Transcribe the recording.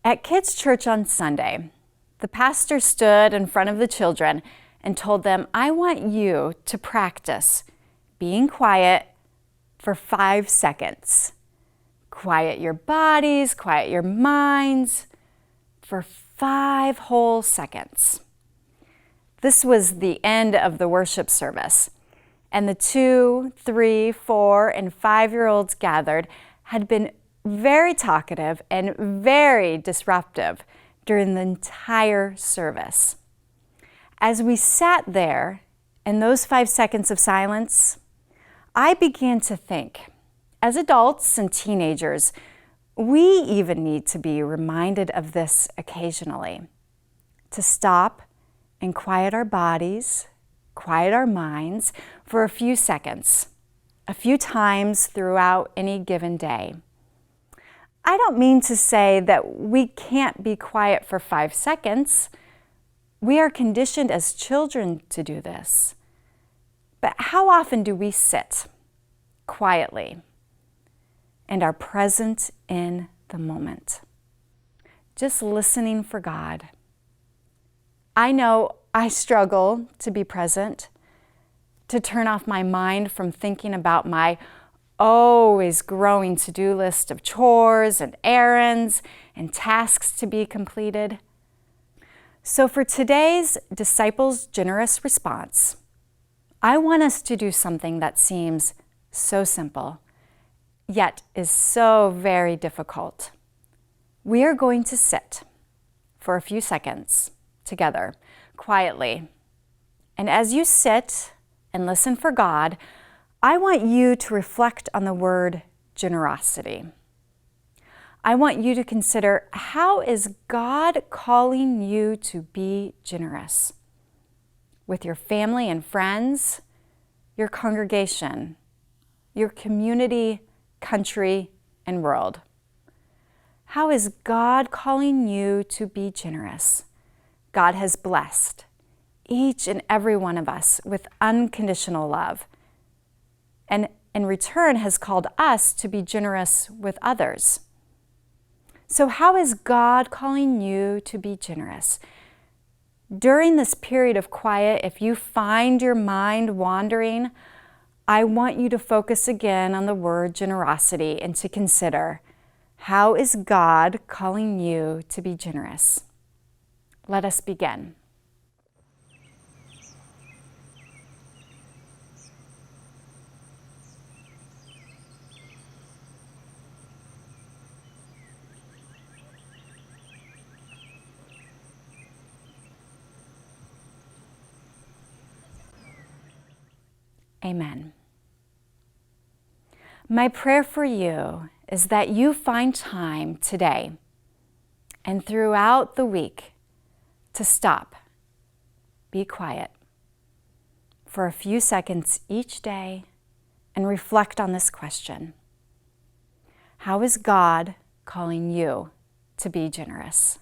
At kids' church on Sunday, the pastor stood in front of the children and told them, I want you to practice being quiet for 5 seconds. Quiet your bodies, quiet your minds for 5 whole seconds. This was the end of the worship service, and the 2, 3, 4, and 5-year-olds gathered had been very talkative and very disruptive during the entire service. As we sat there in those 5 seconds of silence, I began to think, as adults and teenagers, we even need to be reminded of this occasionally, to stop and quiet our bodies, quiet our minds for a few seconds, a few times throughout any given day. I don't mean to say that we can't be quiet for 5 seconds. We are conditioned as children to do this. But how often do we sit quietly and are present in the moment, just listening for God? I know I struggle to be present, to turn off my mind from thinking about my always growing to-do list of chores and errands and tasks to be completed. So for today's Disciples' Generous Response, I want us to do something that seems so simple, yet is so very difficult. We are going to sit for a few seconds together, quietly. And as you sit and listen for God, I want you to reflect on the word generosity. I want you to consider, how is God calling you to be generous? With your family and friends, your congregation, your community, country, and world. How is God calling you to be generous? God has blessed each and every one of us with unconditional love, and in return has called us to be generous with others. So how is God calling you to be generous? During this period of quiet, if you find your mind wandering, I want you to focus again on the word generosity and to consider, how is God calling you to be generous? Let us begin. Amen. My prayer for you is that you find time today and throughout the week to stop, be quiet for a few seconds each day and reflect on this question. How is God calling you to be generous?